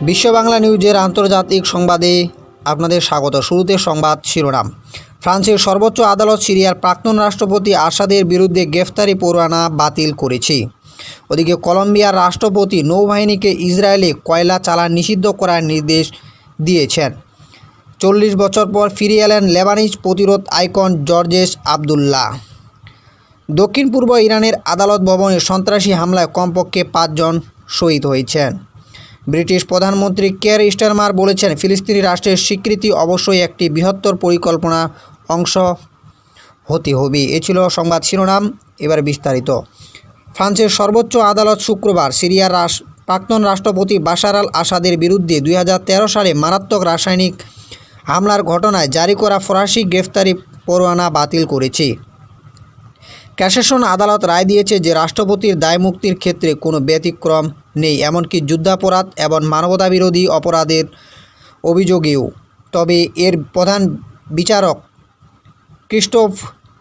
বিশ্ব বাংলা নিউজের আন্তর্জাতিক সংবাদে আপনাদের স্বাগত। শুরুতে সংবাদ শিরোনাম। ফ্রান্সের সর্বোচ্চ আদালত সিরিয়ার প্রাক্তন রাষ্ট্রপতি আসাদের বিরুদ্ধে গ্রেফতারি পরোয়ানা বাতিল করেছে। ওদিকে কলম্বিয়ার রাষ্ট্রপতি নৌবাহিনীকে ইসরায়েলে কয়লা চালান নিষিদ্ধ করার নির্দেশ দিয়েছেন। 40 বছর পর ফিরে এলেন লেবানিজ প্রতিরোধ আইকন জর্জেস আবদুল্লাহ। দক্ষিণ পূর্ব ইরানের আদালত ভবনে সন্ত্রাসী হামলায় কমপক্ষে 5 জন শহীদ হয়েছেন। ব্রিটিশ প্রধানমন্ত্রী কেয়ার স্টারমার বলেছেন, ফিলিস্তিনি রাষ্ট্রের স্বীকৃতি অবশ্যই একটি বৃহত্তর পরিকল্পনা অংশ হতে হবে। এ ছিল সংবাদ শিরোনাম। এবার বিস্তারিত। ফ্রান্সের সর্বোচ্চ আদালত শুক্রবার সিরিয়ার প্রাক্তন রাষ্ট্রপতি বাশার আল আসাদের বিরুদ্ধে 2013 সালে মারাত্মক রাসায়নিক হামলার ঘটনায় জারি করা ফরাসি গ্রেফতারি পরোয়ানা বাতিল করেছে। ক্যাসেশন আদালত রায় দিয়েছে যে রাষ্ট্রপতির দায়মুক্তির ক্ষেত্রে কোনো ব্যতিক্রম নেই, এমনকি যুদ্ধাপরাধ এবং মানবতাবিরোধী অপরাধের অভিযোগেও। তবে এর প্রধান বিচারক ক্রিস্টোফ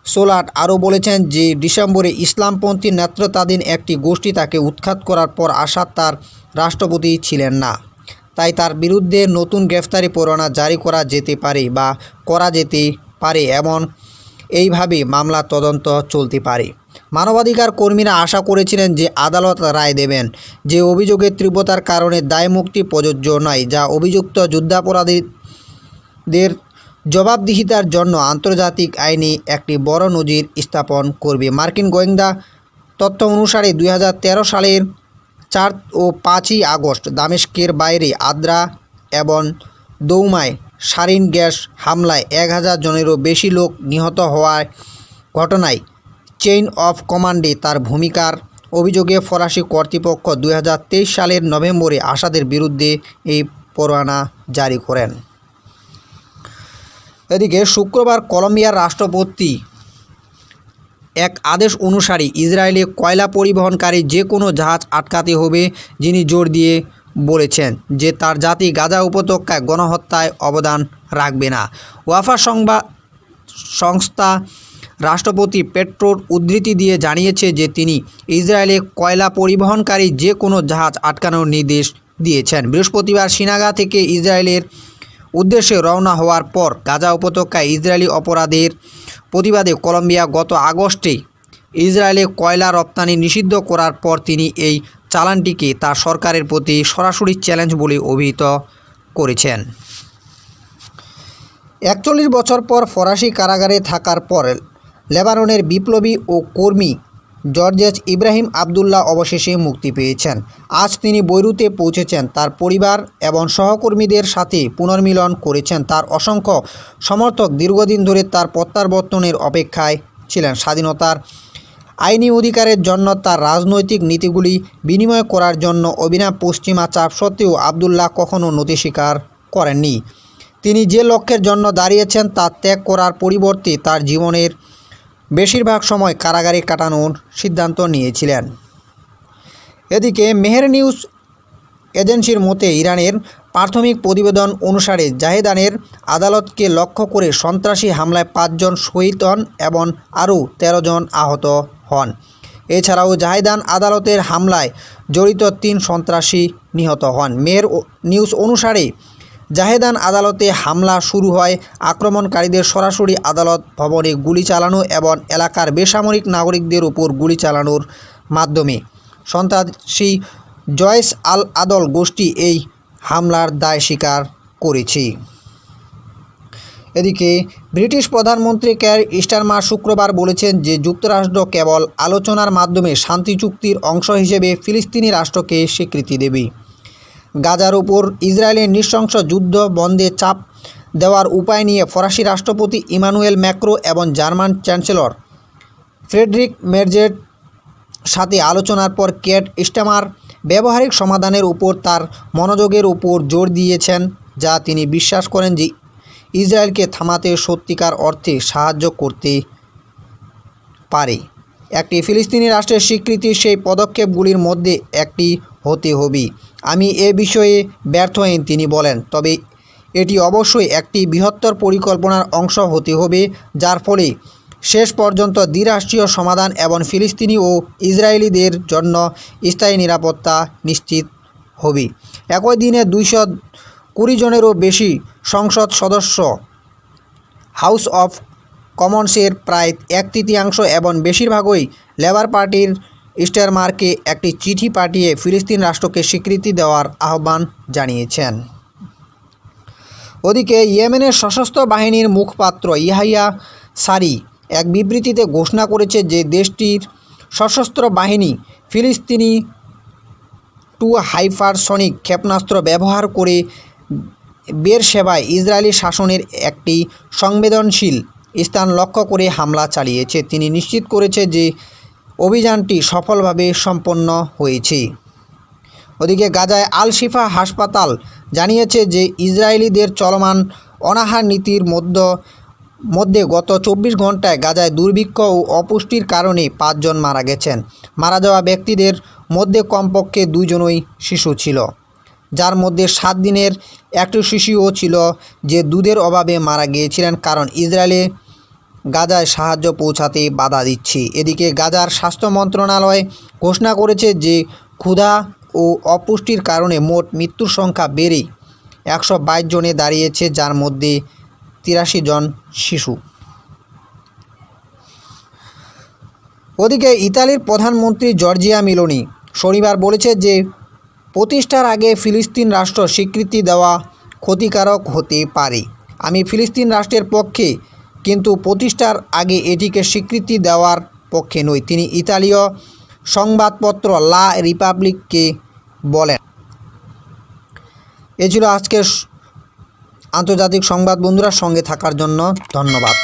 সোলাট আরও বলেছেন যে ডিসেম্বরে ইসলামপন্থী নেতৃত্বাধীন একটি গোষ্ঠী তাকে উৎখাত করার পর আসাদ তার রাষ্ট্রপতি ছিলেন না, তাই তার বিরুদ্ধে নতুন গ্রেফতারি পরোয়ানা জারি করা যেতে পারে বা করা যেতে পারে এবং এইভাবে মামলা তদন্ত চলতে পারে। মানবাধিকার কর্মীরা আশা করেছিলেন যে আদালত রায় দেবেন যে অভিযোগের তীব্রতার কারণে দায়মুক্তি প্রযোজ্য নয়, যা অভিযুক্ত যুদ্ধাপরাধীদের জবাবদিহিতার জন্য আন্তর্জাতিক আইনে একটি বড় নজির স্থাপন করবে। মার্কিন গোয়েন্দা তথ্য অনুসারে 2013 সালের 4 ও 5ই আগস্ট দামেস্কের বাইরে আদ্রা এবং দৌমায় সারিন গ্যাস হামলায় 1000 জনেরও বেশি লোক নিহত হওয়ার ঘটনায় চেইন অফ কমান্ডে তার ভূমিকার অভিযোগে ফরাসি কর্তৃপক্ষ 2023 সালের নভেম্বরে আসাদের বিরুদ্ধে এই পরোয়ানা জারি করেন। এদিকে শুক্রবার কলম্বিয়ার রাষ্ট্রপতি এক আদেশ অনুসারে ইসরায়েলে কয়লা পরিবহনকারী যে কোনো জাহাজ আটকাতে হবে, যিনি জোর দিয়ে বলেছেন যে তার জাতি গাজা উপত্যকায় গণহত্যায় অবদান রাখবে না। ওয়াফা সংবাদ সংস্থা রাষ্ট্রপতি পেট্রোর উদ্ধৃতি দিয়ে জানিয়েছে যে তিনি ইসরায়েলে কয়লা পরিবহনকারী যে কোনো জাহাজ আটকানোর নির্দেশ দিয়েছেন। বৃহস্পতিবার সিনাগা থেকে ইসরায়েলের উদ্দেশ্যে রওনা হওয়ার পর গাজা উপত্যকায় ইসরায়েলি অপরাধের প্রতিবাদে কলম্বিয়া গত আগস্টে ইসরায়েলে কয়লা রপ্তানি নিষিদ্ধ করার পর তিনি এই চালানটিকে তার সরকারের প্রতি সরাসরি চ্যালেঞ্জ বলে অভিহিত করেছেন। 41 বছর পর ফরাসি কারাগারে থাকার পর লেবাননের বিপ্লবী ও কর্মী জর্জেস ইব্রাহিম আবদুল্লাহ অবশেষে মুক্তি পেয়েছেন। আজ তিনি বৈরুতে পৌঁছেছেন। তার পরিবার এবং সহকর্মীদের সাথে পুনর্মিলন করেছেন। তার অসংখ্য সমর্থক দীর্ঘদিন ধরে তার প্রত্যাবর্তনের অপেক্ষায় ছিলেন। স্বাধীনতার আইনি অধিকারের জন্য তার রাজনৈতিক নীতিগুলি বিনিময় করার জন্য অভিনব পশ্চিমা চাপ সত্ত্বেও আবদুল্লাহ কখনও নতি স্বীকার করেননি। তিনি যে লক্ষ্যের জন্য দাঁড়িয়েছেন তা ত্যাগ করার পরিবর্তে তার জীবনের বেশিরভাগ সময় কারাগারে কাটানোর সিদ্ধান্ত নিয়েছিলেন। এদিকে মেহের নিউজ এজেন্সির মতে ইরানের প্রাথমিক প্রতিবেদন অনুসারে জাহেদানের আদালতকে লক্ষ্য করে সন্ত্রাসী হামলায় 5 জন শহীদ হন এবং আরও 13 জন আহত হন। এছাড়াও জাহেদান আদালতের হামলায় জড়িত 3 সন্ত্রাসী নিহত হন। মেহের নিউজ অনুসারে জাহেদান আদালতে হামলা শুরু হয় আক্রমণকারীদের সরাসরি আদালত ভবনে গুলি চালানো এবং এলাকার বেসামরিক নাগরিকদের উপর গুলি চালানোর মাধ্যমে। সন্ত্রাসী জয়েস আল আদল গোষ্ঠী এই হামলার দায় স্বীকার করেছে। এদিকে ব্রিটিশ প্রধানমন্ত্রী কেয়ার স্টারমার শুক্রবার বলেছেন যে যুক্তরাষ্ট্র কেবল আলোচনার মাধ্যমে শান্তি চুক্তির অংশ হিসেবে ফিলিস্তিনি রাষ্ট্রকে স্বীকৃতি দেবে। গাজার উপর ইসরায়েলের নৃশংস যুদ্ধ বন্ধে চাপ দেওয়ার উপায় নিয়ে ফরাসি রাষ্ট্রপতি ইমানুয়েল ম্যাক্রো এবং জার্মান চ্যান্সেলর ফ্রেডরিক মের্জের সাথে আলোচনার পর কেয়ার স্টারমার ব্যবহারিক সমাধানের উপর তার মনোযোগের উপর জোর দিয়েছেন, যা তিনি বিশ্বাস করেন যে ইসরায়েলকে থামাতে সত্যিকার অর্থে সাহায্য করতে পারে। একটি ফিলিস্তিনি রাষ্ট্রের স্বীকৃতির সেই পদক্ষেপগুলির মধ্যে একটি হতে হবে। আমি এ বিষয়ে ব্যর্থ হইনি, তিনি বলেন, তবে এটি অবশ্যই একটি বৃহত্তর পরিকল্পনার অংশ হতে হবে, যার ফলে শেষ পর্যন্ত দ্বিরাষ্ট্রীয় সমাধান এবং ফিলিস্তিনি ও ইসরায়েলিদের জন্য স্থায়ী নিরাপত্তা নিশ্চিত হবে। একই দিনে 220 জনেরও বেশি সংসদ সদস্য হাউস অফ কমন্সের প্রায় 1/3 এবং বেশিরভাগই লেবার পার্টির স্টারমারকে একটি চিঠি পাঠিয়ে ফিলিস্তিন রাষ্ট্রকে স্বীকৃতি দেওয়ার আহ্বান জানিয়েছেন। ওদিকে ইয়েমেনের সশস্ত্র বাহিনীর মুখপাত্র ইয়াহিয়া সারি এক বিবৃতিতে ঘোষণা করেছে যে দেশটির সশস্ত্র বাহিনী ফিলিস্তিনি 2 হাইপারসনিক ক্ষেপণাস্ত্র ব্যবহার করে বেরশেবায় ইসরায়েলি শাসনের একটি সংবেদনশীল স্থান লক্ষ্য করে হামলা চালিয়েছে। তিনি নিশ্চিত করেছে যে অভিযানটি সফলভাবে সম্পন্ন হয়েছে। ওদিকে গাজায় আল শিফা হাসপাতাল জানিয়েছে যে ইসরায়েলিদের চলমান অনাহার নীতির মধ্যে গত 24 ঘন্টায় গাজায় দুর্ভিক্ষ ও অপুষ্টির কারণে 5 জন মারা গেছেন। মারা যাওয়া ব্যক্তিদের মধ্যে কমপক্ষে 2 জনই শিশু ছিল, যার মধ্যে 7 দিনের একটি শিশুও ছিল যে দুধের অভাবে মারা গিয়েছিলেন কারণ ইসরায়েলে গাজায় সাহায্য পৌঁছাতে বাধা দিচ্ছে। এদিকে গাজার স্বাস্থ্য মন্ত্রণালয় ঘোষণা করেছে যে ক্ষুধা ও অপুষ্টির কারণে মোট মৃত্যুর সংখ্যা বেড়ে 122 জনে দাঁড়িয়েছে, যার মধ্যে 83 জন শিশু। ওদিকে ইতালির প্রধানমন্ত্রী জর্জিয়া মেলোনি শনিবার বলেছে যে প্রতিষ্ঠার আগে ফিলিস্তিন রাষ্ট্র স্বীকৃতি দেওয়া ক্ষতিকারক হতে পারে। আমি ফিলিস্তিন রাষ্ট্রের পক্ষে, কিন্তু প্রতিষ্ঠার আগে এটিকে স্বীকৃতি দেওয়ার পক্ষে নই, তিনি ইতালীয় সংবাদপত্র লা রিপাবলিককে বলেন। এ ছিল আজকের আন্তর্জাতিক সংবাদ। বন্ধুরা, সঙ্গে থাকার জন্য ধন্যবাদ।